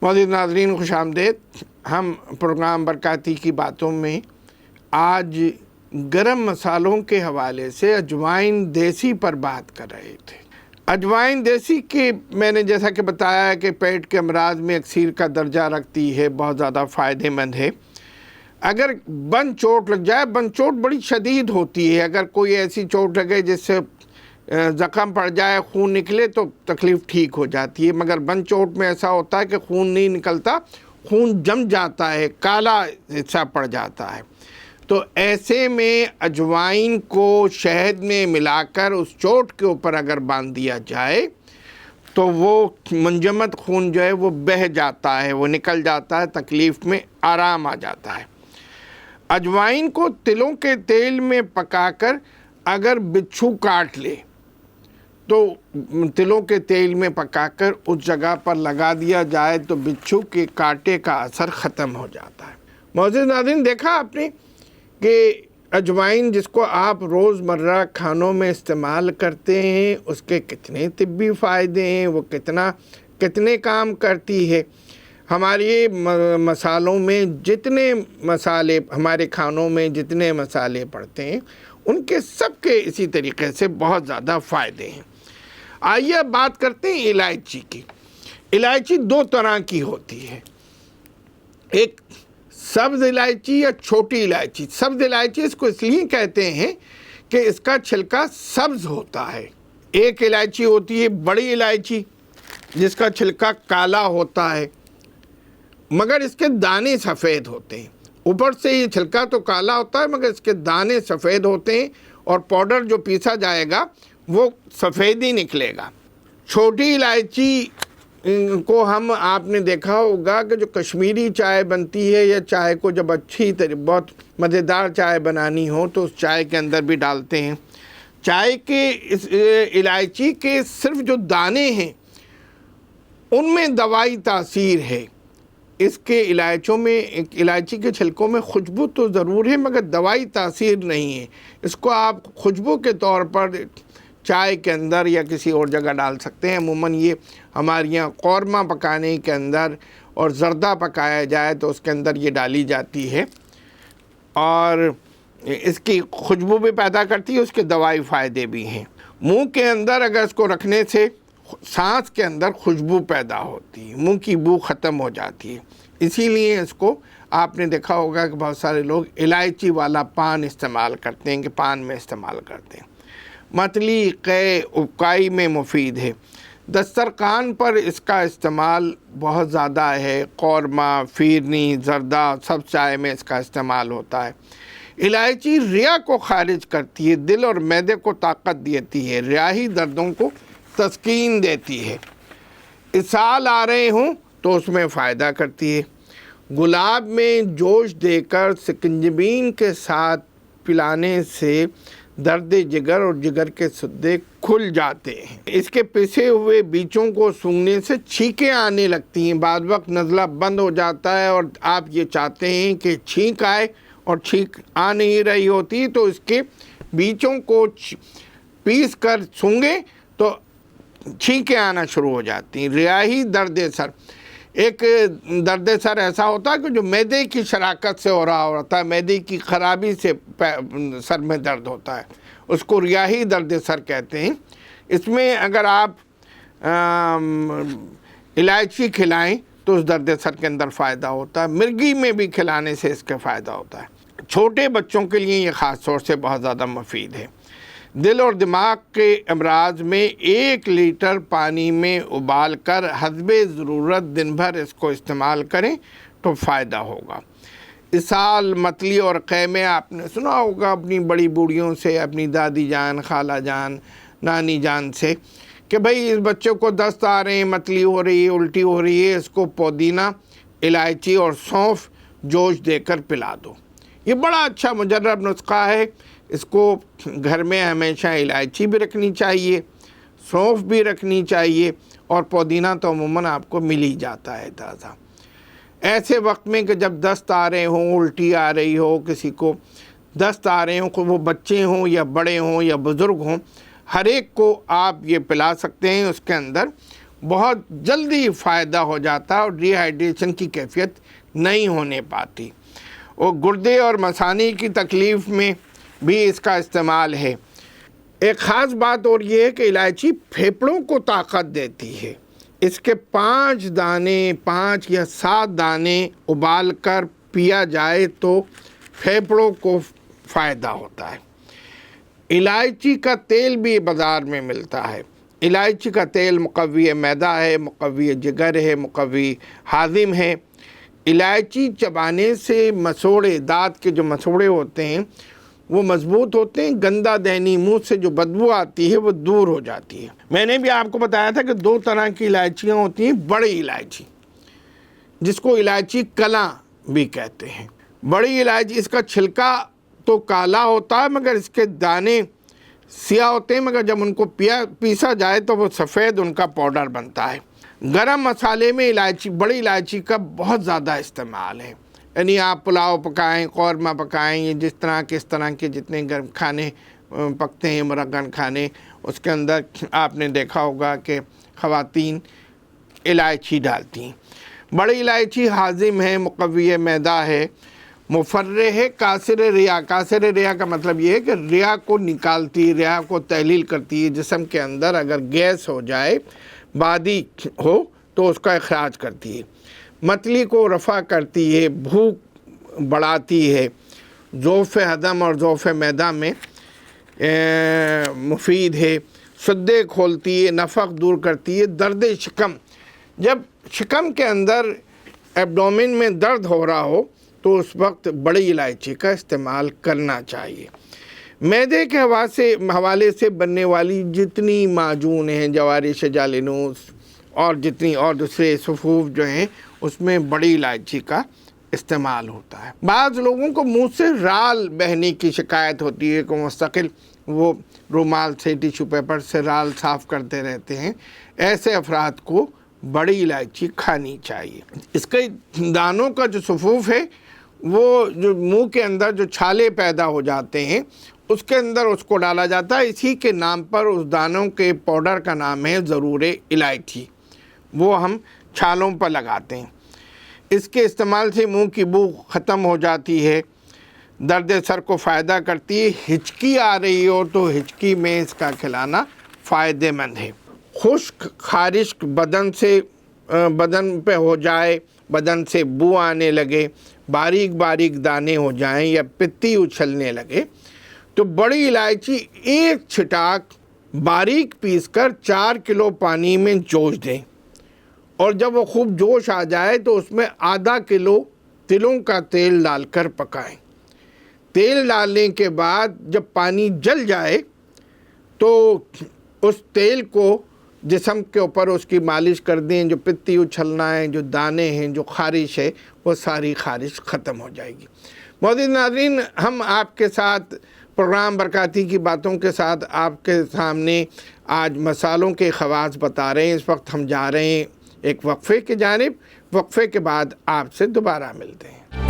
معزز ناظرین خوش آمدید۔ ہم پروگرام برکاتی کی باتوں میں آج گرم مسالوں کے حوالے سے اجوائن دیسی پر بات کر رہے تھے۔ اجوائن دیسی کے میں نے جیسا کہ بتایا ہے کہ پیٹ کے امراض میں اکثیر کا درجہ رکھتی ہے، بہت زیادہ فائدہ مند ہے۔ اگر بن چوٹ لگ جائے، بن چوٹ بڑی شدید ہوتی ہے، اگر کوئی ایسی چوٹ لگے جس سے زخم پڑ جائے، خون نکلے تو تکلیف ٹھیک ہو جاتی ہے، مگر بن چوٹ میں ایسا ہوتا ہے کہ خون نہیں نکلتا، خون جم جاتا ہے، کالا حصہ پڑ جاتا ہے۔ تو ایسے میں اجوائن کو شہد میں ملا کر اس چوٹ کے اوپر اگر باندھ دیا جائے تو وہ منجمد خون جو ہے وہ بہہ جاتا ہے، وہ نکل جاتا ہے، تکلیف میں آرام آ جاتا ہے۔ اجوائن کو تلوں کے تیل میں پکا کر اگر بچھو کاٹ لے تو تلوں کے تیل میں پکا کر اس جگہ پر لگا دیا جائے تو بچھو کے کانٹے کا اثر ختم ہو جاتا ہے۔ معزز ناظرین، دیکھا آپ نے کہ اجوائن جس کو آپ روز مرہ کھانوں میں استعمال کرتے ہیں اس کے کتنے طبی فائدے ہیں، وہ کتنے کام کرتی ہے۔ ہمارے مسالوں میں جتنے مسالے، ہمارے کھانوں میں جتنے مسالے پڑتے ہیں ان کے سب کے اسی طریقے سے بہت زیادہ فائدے ہیں۔ آئیے اب بات کرتے ہیں الائچی کی۔ الائچی دو طرح کی ہوتی ہے، ایک سبز الائچی یا چھوٹی الائچی۔ سبز الائچی اس کو اس لیے کہتے ہیں کہ اس کا چھلکا سبز ہوتا ہے۔ ایک الائچی ہوتی ہے بڑی الائچی جس کا چھلکا کالا ہوتا ہے مگر اس کے دانے سفید ہوتے ہیں۔ اوپر سے یہ چھلکا تو کالا ہوتا ہے مگر اس کے دانے سفید ہوتے ہیں اور پاؤڈر جو پیسا جائے گا وہ سفید ہی نکلے گا۔ چھوٹی الائچی کو آپ نے دیکھا ہوگا کہ جو کشمیری چائے بنتی ہے یا چائے کو جب بہت مزیدار چائے بنانی ہو تو اس چائے کے اندر بھی ڈالتے ہیں۔ چائے کے الائچی کے صرف جو دانے ہیں ان میں دوائی تاثیر ہے۔ اس کے الائچی کے چھلکوں میں خوشبو تو ضرور ہے مگر دوائی تاثیر نہیں ہے۔ اس کو آپ خوشبو کے طور پر چائے کے اندر یا کسی اور جگہ ڈال سکتے ہیں۔ عموماً یہ ہمارے یہاں قورمہ پکانے کے اندر اور زردہ پکایا جائے تو اس کے اندر یہ ڈالی جاتی ہے اور اس کی خوشبو بھی پیدا کرتی ہے، اس کے دوائی فائدے بھی ہیں۔ منہ کے اندر اگر اس کو رکھنے سے سانس کے اندر خوشبو پیدا ہوتی ہے، منہ کی بو ختم ہو جاتی ہے۔ اسی لیے اس کو آپ نے دیکھا ہوگا کہ بہت سارے لوگ الائچی والا پان استعمال کرتے ہیں کہ پان میں استعمال کرتے ہیں۔ متلی قے اکائی میں مفید ہے۔ دسترخوان پر اس کا استعمال بہت زیادہ ہے، قورمہ، فیرنی، زردہ سب چائے میں اس کا استعمال ہوتا ہے۔ الائچی ریا کو خارج کرتی ہے، دل اور معدے کو طاقت دیتی ہے، ریاحی دردوں کو تسکین دیتی ہے۔ اسہال آ رہے ہوں تو اس میں فائدہ کرتی ہے۔ گلاب میں جوش دے کر سکنجبین کے ساتھ پلانے سے درد جگر اور جگر کے سدے کھل جاتے ہیں۔ اس کے پسے ہوئے بیچوں کو سونگھنے سے چھینکیں آنے لگتی ہیں، بعض وقت نزلہ بند ہو جاتا ہے اور آپ یہ چاہتے ہیں کہ چھینک آئے اور چھینک آ نہیں رہی ہوتی تو اس کے بیچوں کو پیس کر سونگھیں تو چھینکیں آنا شروع ہو جاتی ہیں۔ ریاحی درد سر، ایک درد سر ایسا ہوتا ہے کہ جو معدے کی شراکت سے ہو رہا ہوتا ہے، معدے کی خرابی سے سر میں درد ہوتا ہے، اس کو ریاحی درد سر کہتے ہیں۔ اس میں اگر آپ الائچی کھلائیں تو اس درد سر کے اندر فائدہ ہوتا ہے۔ مرگی میں بھی کھلانے سے اس کا فائدہ ہوتا ہے۔ چھوٹے بچوں کے لیے یہ خاص طور سے بہت زیادہ مفید ہے۔ دل اور دماغ کے امراض میں 1 لیٹر پانی میں ابال کر حسب ضرورت دن بھر اس کو استعمال کریں تو فائدہ ہوگا۔ اسہال، متلی اور قے میں آپ نے سنا ہوگا اپنی بڑی بوڑھیوں سے، اپنی دادی جان، خالہ جان، نانی جان سے کہ بھئی اس بچے کو دست آ رہے ہیں، متلی ہو رہی ہے، الٹی ہو رہی ہے، اس کو پودینہ، الائچی اور سونف جوش دے کر پلا دو۔ یہ بڑا اچھا مجرب نسخہ ہے۔ اس کو گھر میں ہمیشہ الائچی بھی رکھنی چاہیے، سونف بھی رکھنی چاہیے اور پودینہ تو عموماً آپ کو مل ہی جاتا ہے تازہ۔ ایسے وقت میں کہ جب دست آ رہے ہوں، الٹی آ رہی ہو، کسی کو دست آ رہے ہوں، وہ بچے ہوں یا بڑے ہوں یا بزرگ ہوں، ہر ایک کو آپ یہ پلا سکتے ہیں۔ اس کے اندر بہت جلدی فائدہ ہو جاتا ہے اور ڈی ہائیڈریشن کی کیفیت نہیں ہونے پاتی۔ اور گردے اور مثانی کی تکلیف میں بھی اس کا استعمال ہے۔ ایک خاص بات اور یہ ہے کہ الائچی پھیپھڑوں کو طاقت دیتی ہے۔ اس کے 5 دانے 5 یا 7 دانے ابال کر پیا جائے تو پھیپھڑوں کو فائدہ ہوتا ہے۔ الائچی کا تیل بھی بازار میں ملتا ہے۔ الائچی کا تیل مقوی معدہ ہے، مقوی جگر ہے، مقوی ہاضم ہے۔ الائچی چبانے سے مسوڑے، دانت کے جو مسوڑے ہوتے ہیں وہ مضبوط ہوتے ہیں، گندا دہنی منہ سے جو بدبو آتی ہے وہ دور ہو جاتی ہے۔ میں نے بھی آپ کو بتایا تھا کہ 2 طرح کی الائچیاں ہوتی ہیں۔ بڑی الائچی جس کو الائچی کلاں بھی کہتے ہیں، بڑی الائچی، اس کا چھلکا تو کالا ہوتا ہے مگر اس کے دانے سیاہ ہوتے ہیں، مگر جب ان کو پیسا جائے تو وہ سفید ان کا پاؤڈر بنتا ہے۔ گرم مسالے میں الائچی، بڑی الائچی کا بہت زیادہ استعمال ہے۔ یعنی آپ پلاؤ پکائیں، قورمہ پکائیں، یہ اس طرح کے جتنے گرم کھانے پکتے ہیں، مرغن کھانے، اس کے اندر آپ نے دیکھا ہوگا کہ خواتین الائچی ڈالتی ہیں۔ بڑی الائچی ہاضم ہے، مقوی معدہ ہے، مفرح ہے، کاسر ریا۔ کاسر ریا کا مطلب یہ ہے کہ ریا کو نکالتی، ریا کو تحلیل کرتی ہے۔ جسم کے اندر اگر گیس ہو جائے، بادی ہو تو اس کا اخراج کرتی ہے۔ متلی کو رفع کرتی ہے، بھوک بڑھاتی ہے، ضعف ہضم اور ضعف معدہ میں مفید ہے، سدے کھولتی ہے، نفق دور کرتی ہے، درد شکم، جب شکم کے اندر ایبڈومن میں درد ہو رہا ہو تو اس وقت بڑی الائچی کا استعمال کرنا چاہیے۔ معدے کے حوالے سے بننے والی جتنی معجون ہیں، جوارش جالینوس اور جتنی اور دوسرے صفوف جو ہیں، اس میں بڑی الائچی کا استعمال ہوتا ہے۔ بعض لوگوں کو منہ سے رال بہنے کی شکایت ہوتی ہے کہ مستقل وہ رومال سے، ٹیشو پیپر سے رال صاف کرتے رہتے ہیں۔ ایسے افراد کو بڑی الائچی کھانی چاہیے۔ اس کے دانوں کا جو صفوف ہے، وہ جو منہ کے اندر جو چھالے پیدا ہو جاتے ہیں، اس کے اندر اس کو ڈالا جاتا ہے۔ اسی کے نام پر اس دانوں کے پاؤڈر کا نام ہے ضرور الائچی، وہ ہم چھالوں پر لگاتے ہیں۔ اس کے استعمال سے منہ کی بو ختم ہو جاتی ہے، درد سر کو فائدہ کرتی ہے۔ ہچکی آ رہی ہو تو ہچکی میں اس کا کھلانا فائدہ مند ہے۔ خشک خارش بدن پہ ہو جائے، بدن سے بو آنے لگے، باریک باریک دانے ہو جائیں یا پتی اچھلنے لگے تو بڑی الائچی 1 چھٹاک باریک پیس کر 4 کلو پانی میں جوش دیں، اور جب وہ خوب جوش آ جائے تو اس میں ½ کلو تلوں کا تیل ڈال کر پکائیں۔ تیل ڈالنے کے بعد جب پانی جل جائے تو اس تیل کو جسم کے اوپر اس کی مالش کر دیں۔ جو پتی اچھلنا ہے، جو دانے ہیں، جو خارش ہے، وہ ساری خارش ختم ہو جائے گی۔ معزز ناظرین، ہم آپ کے ساتھ پروگرام برکاتی کی باتوں کے ساتھ آپ کے سامنے آج مسالوں کے خواص بتا رہے ہیں۔ اس وقت ہم جا رہے ہیں ایک وقفے کی جانب۔ وقفے کے بعد آپ سے دوبارہ ملتے ہیں۔